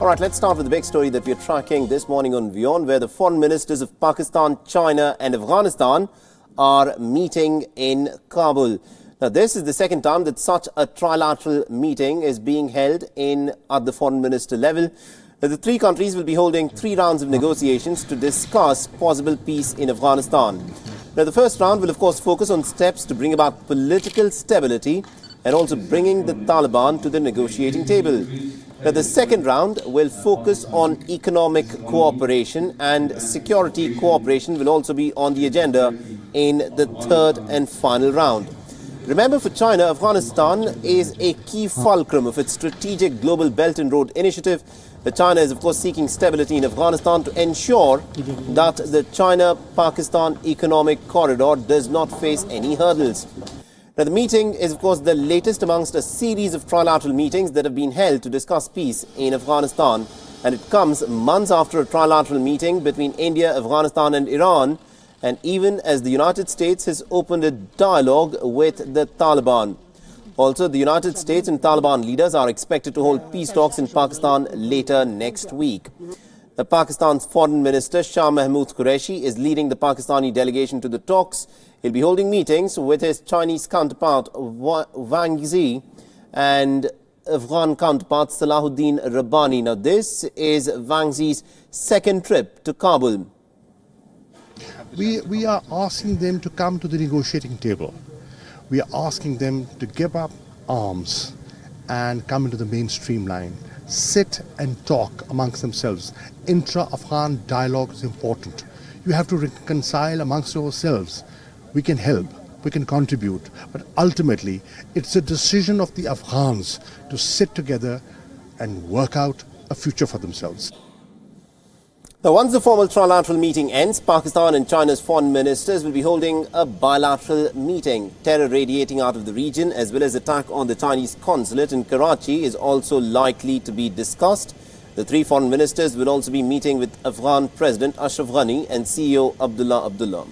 All right, let's start with the big story that we're tracking this morning on Wion, where the foreign ministers of Pakistan, China and Afghanistan are meeting in Kabul. Now, this is the second time that such a trilateral meeting is being held at the foreign minister level. Now, the three countries will be holding 3 rounds of negotiations to discuss possible peace in Afghanistan. Now, the first round will, of course, focus on steps to bring about political stability and also bringing the Taliban to the negotiating table. Now, the second round will focus on economic cooperation, and security cooperation will also be on the agenda in the third and final round. Remember, for China, Afghanistan is a key fulcrum of its strategic Global Belt and Road Initiative. China is, of course, seeking stability in Afghanistan to ensure that the China-Pakistan economic corridor does not face any hurdles. Now, the meeting is, of course, the latest amongst a series of trilateral meetings that have been held to discuss peace in Afghanistan. And it comes months after a trilateral meeting between India, Afghanistan and Iran, and even as the United States has opened a dialogue with the Taliban. Also, the United States and Taliban leaders are expected to hold peace talks in Pakistan later next week. Pakistan's Foreign Minister Shah Mahmood Qureshi is leading the Pakistani delegation to the talks. He'll be holding meetings with his Chinese counterpart Wang Yi and Afghan counterpart Salahuddin Rabbani. Now, this is Wang Yi's second trip to Kabul. We are asking them to come to the negotiating table. We are asking them to give up arms and come into the mainstream line. Sit and talk amongst themselves. Intra-Afghan dialogue is important. You have to reconcile amongst yourselves. We can help, we can contribute, but ultimately it's a decision of the Afghans to sit together and work out a future for themselves. Now, once the formal trilateral meeting ends, Pakistan and China's foreign ministers will be holding a bilateral meeting. Terror radiating out of the region, as well as attack on the Chinese consulate in Karachi, is also likely to be discussed. The three foreign ministers will also be meeting with Afghan President Ashraf Ghani and CEO Abdullah Abdullah.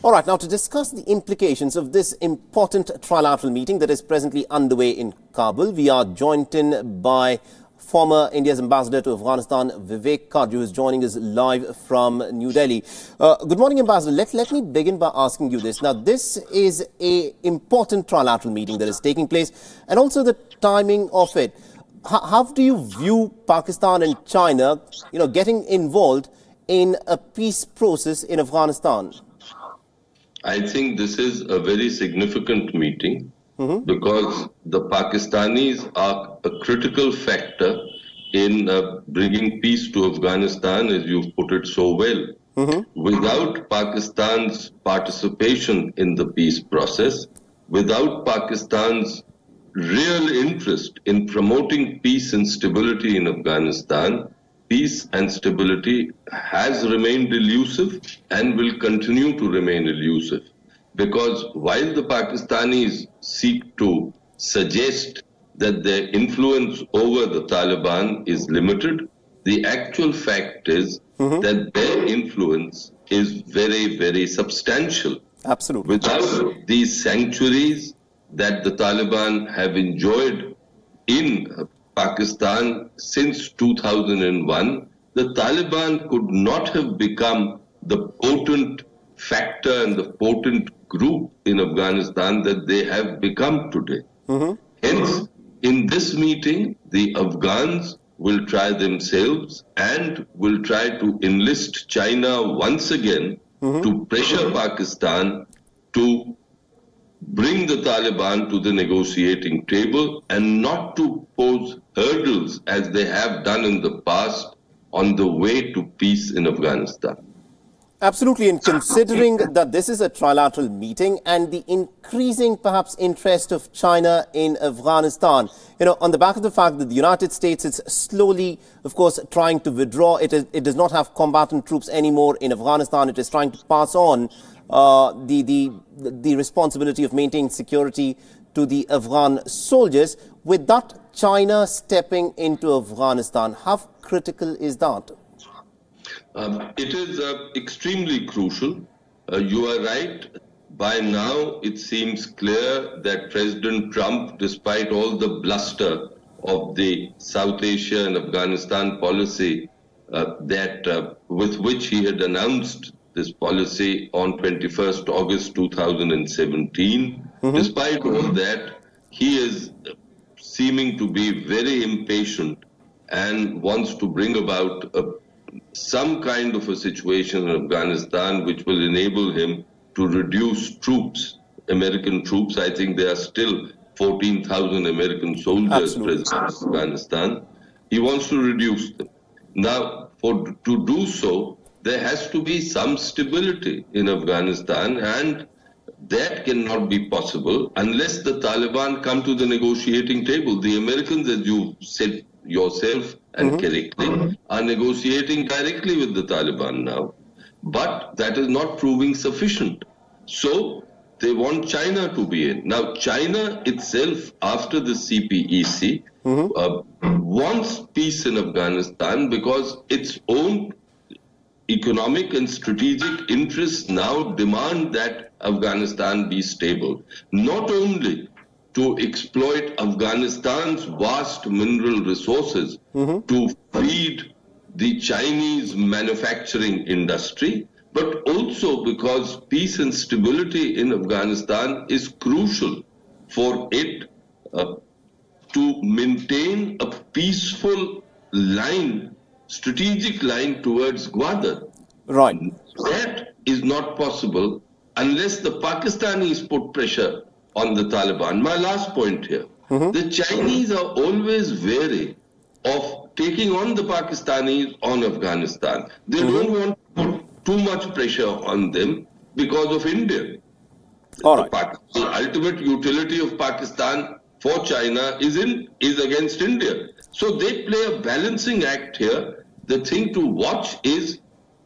All right, now to discuss the implications of this important trilateral meeting that is presently underway in Kabul, we are joined in by former India's ambassador to Afghanistan, Vivek Karju, who is joining us live from New Delhi. Good morning, Ambassador. Let me begin by asking you this. Now, this is an important trilateral meeting that is taking place, and also the timing of it. How do you view Pakistan and China, getting involved in a peace process in Afghanistan? I think this is a very significant meeting. Because the Pakistanis are a critical factor in bringing peace to Afghanistan, as you've put it so well. Without Pakistan's participation in the peace process, without Pakistan's real interest in promoting peace and stability in Afghanistan, peace and stability has remained elusive and will continue to remain elusive. Because while the Pakistanis seek to suggest that their influence over the Taliban is limited, the actual fact is that their influence is very, very substantial. Absolutely. Without these sanctuaries that the Taliban have enjoyed in Pakistan since 2001, the Taliban could not have become the potent factor and the potent group in Afghanistan that they have become today. Hence, in this meeting, the Afghans will try themselves and will try to enlist China once again to pressure Pakistan to bring the Taliban to the negotiating table and not to pose hurdles as they have done in the past on the way to peace in Afghanistan. Absolutely, and considering that this is a trilateral meeting and the increasing, perhaps, interest of China in Afghanistan, on the back of the fact that the United States is slowly, of course, trying to withdraw. It does not have combatant troops anymore in Afghanistan. It is trying to pass on the responsibility of maintaining security to the Afghan soldiers. With that, China stepping into Afghanistan, how critical is that? It is extremely crucial. You are right. By now, it seems clear that President Trump, despite all the bluster of the South Asia and Afghanistan policy with which he had announced this policy on 21st August 2017. Despite all that, he is seeming to be very impatient and wants to bring about some kind of a situation in Afghanistan which will enable him to reduce troops, American troops. I think there are still 14,000 American soldiers present in Afghanistan. He wants to reduce them. Now, to do so, there has to be some stability in Afghanistan, and that cannot be possible unless the Taliban come to the negotiating table. The Americans, as you said yourself and correctly, are negotiating directly with the Taliban now. But that is not proving sufficient. So they want China to be in. Now, China itself, after the CPEC, wants peace in Afghanistan because its own economic and strategic interests now demand that Afghanistan be stable. Not only to exploit Afghanistan's vast mineral resources to feed the Chinese manufacturing industry, but also because peace and stability in Afghanistan is crucial for it to maintain a peaceful line, strategic line towards Gwadar. Right. That is not possible unless the Pakistanis put pressure on the Taliban. My last point here. The Chinese are always wary of taking on the Pakistanis on Afghanistan. They don't want to put too much pressure on them because of India. All right. The ultimate utility of Pakistan for China is against India. So they play a balancing act here. The thing to watch is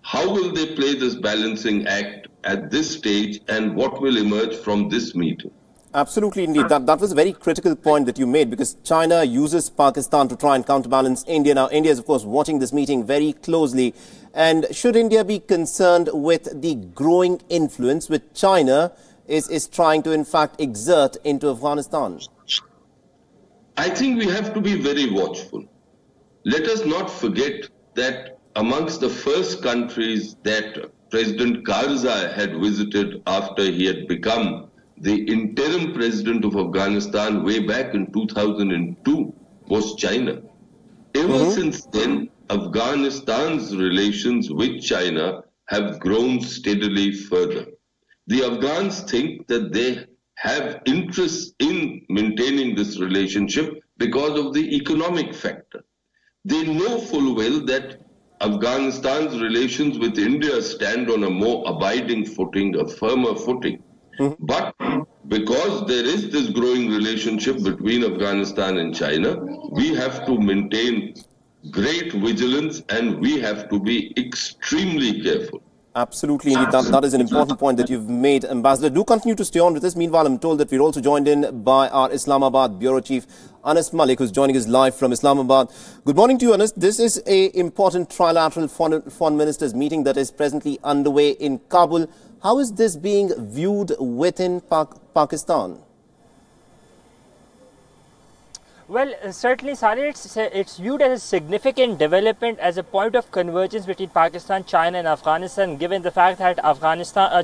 how will they play this balancing act at this stage and what will emerge from this meeting. Absolutely, indeed. That was a very critical point that you made, because China uses Pakistan to try and counterbalance India. Now, India is, of course, watching this meeting very closely. And should India be concerned with the growing influence which China is trying to, in fact, exert into Afghanistan? I think we have to be very watchful. Let us not forget that amongst the first countries that President Karzai had visited after he had become the interim president of Afghanistan way back in 2002 was China. Ever since then, Afghanistan's relations with China have grown steadily further. The Afghans think that they have interest in maintaining this relationship because of the economic factor. They know full well that Afghanistan's relations with India stand on a more abiding footing, a firmer footing. But because there is this growing relationship between Afghanistan and China, we have to maintain great vigilance and we have to be extremely careful. Absolutely, indeed. That is an important point that you've made, Ambassador. Do continue to stay on with us. Meanwhile, I'm told that we're also joined in by our Islamabad Bureau Chief, Anas Malik, who's joining us live from Islamabad. Good morning to you, Anas. This is an important trilateral foreign ministers meeting that is presently underway in Kabul. How is this being viewed within Pakistan? Well, certainly, Sari, it's viewed as a significant development, as a point of convergence between Pakistan, China and Afghanistan, given the fact that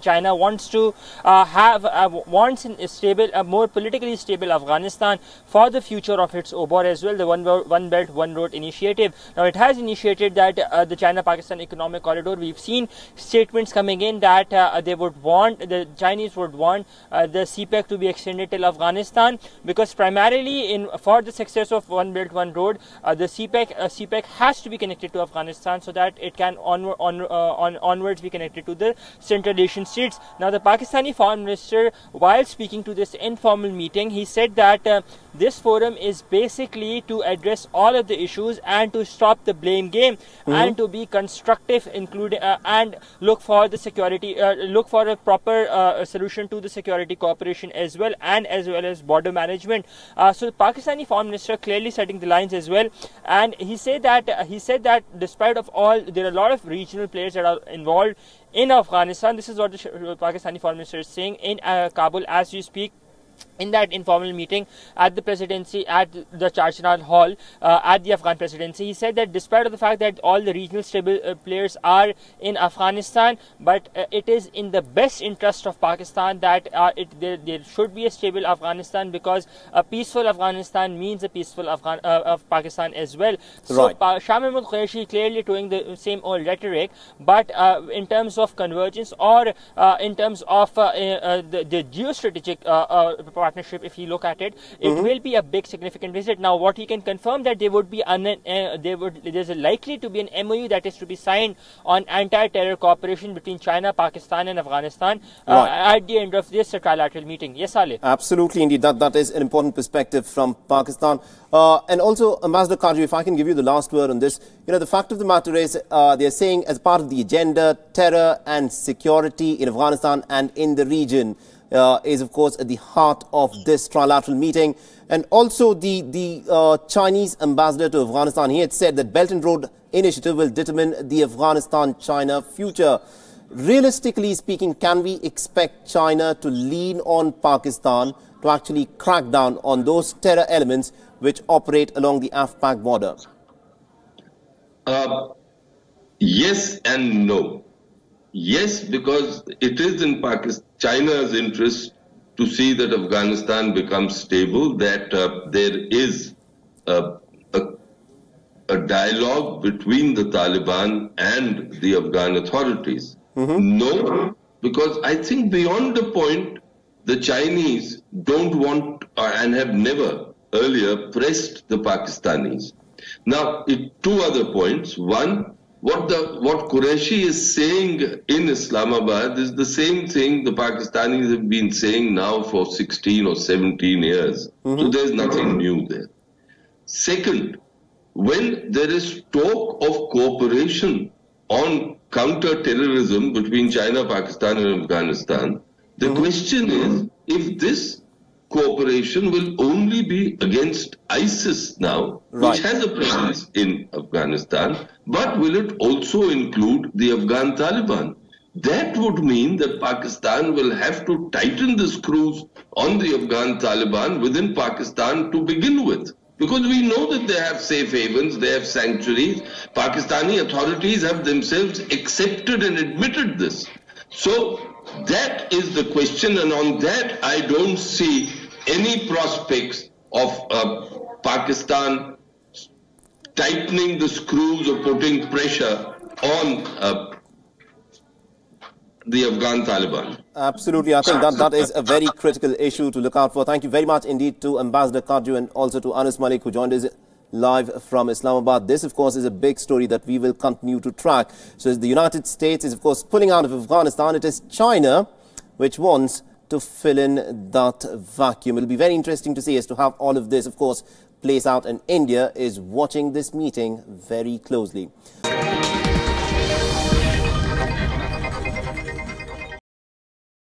China wants to wants a more politically stable Afghanistan for the future of its OBOR as well, the One Belt, One Road initiative. Now, it has initiated that the China-Pakistan Economic Corridor. We've seen statements coming in that the Chinese would want the CPEC to be extended till Afghanistan, because primarily for the success of One Belt, One Road, the CPEC has to be connected to Afghanistan so that it can onwards be connected to the Central Asian states. Now, the Pakistani Foreign Minister, while speaking to this informal meeting, he said that this forum is basically to address all of the issues and to stop the blame game and to be constructive, including and look for the security, look for a proper solution to the security cooperation as well as border management. So the Pakistani Foreign Minister clearly setting the lines as well, and he said that despite of all, there are a lot of regional players that are involved in Afghanistan. This is what the Pakistani Foreign Minister is saying in Kabul as we speak. in that informal meeting at the presidency, at the Charchinal Hall, at the Afghan presidency, he said that despite of the fact that all the regional stable players are in Afghanistan, but it is in the best interest of Pakistan that there should be a stable Afghanistan, because a peaceful Afghanistan means a peaceful of Pakistan as well. So Shah Mahmood Qureshi clearly doing the same old rhetoric, but in terms of convergence, or in terms of the geostrategic partnership, if you look at it, it will be a big significant visit. Now, what he can confirm that there would be there's likely to be an MOU that is to be signed on anti-terror cooperation between China, Pakistan, and Afghanistan at the end of this trilateral meeting. Yes, Ali. Absolutely, indeed. That is an important perspective from Pakistan. And also, Ambassador Kaju, if I can give you the last word on this, the fact of the matter is, they're saying as part of the agenda, terror and security in Afghanistan and in the region is, of course, at the heart of this trilateral meeting. And also the Chinese ambassador to Afghanistan, he had said that Belt and Road Initiative will determine the Afghanistan-China future. Realistically speaking, can we expect China to lean on Pakistan to actually crack down on those terror elements which operate along the Af-Pak border? Yes and no. Yes, because it is in China's interest to see that Afghanistan becomes stable, that there is a dialogue between the Taliban and the Afghan authorities. No, because I think beyond the point, the Chinese don't want and have never earlier pressed the Pakistanis. Now, two other points. One, what Qureshi is saying in Islamabad is the same thing the Pakistanis have been saying now for 16 or 17 years. So there's nothing new there. Second, when there is talk of cooperation on counter-terrorism between China, Pakistan and Afghanistan, the question is, if this cooperation will only be against ISIS now, which has a presence in Afghanistan, but will it also include the Afghan Taliban? That would mean that Pakistan will have to tighten the screws on the Afghan Taliban within Pakistan to begin with. Because we know that they have safe havens, they have sanctuaries. Pakistani authorities have themselves accepted and admitted this. So that is the question, and on that I don't see any prospects of Pakistan tightening the screws or putting pressure on the Afghan Taliban. Absolutely. I think that is a very critical issue to look out for. Thank you very much indeed to Ambassador Kaju and also to Anas Malik, who joined us live from Islamabad. This, of course, is a big story that we will continue to track. So the United States is, of course, pulling out of Afghanistan. It is China which wants to fill in that vacuum. It will be very interesting to see as to how all of this, of course, plays out. And India is watching this meeting very closely.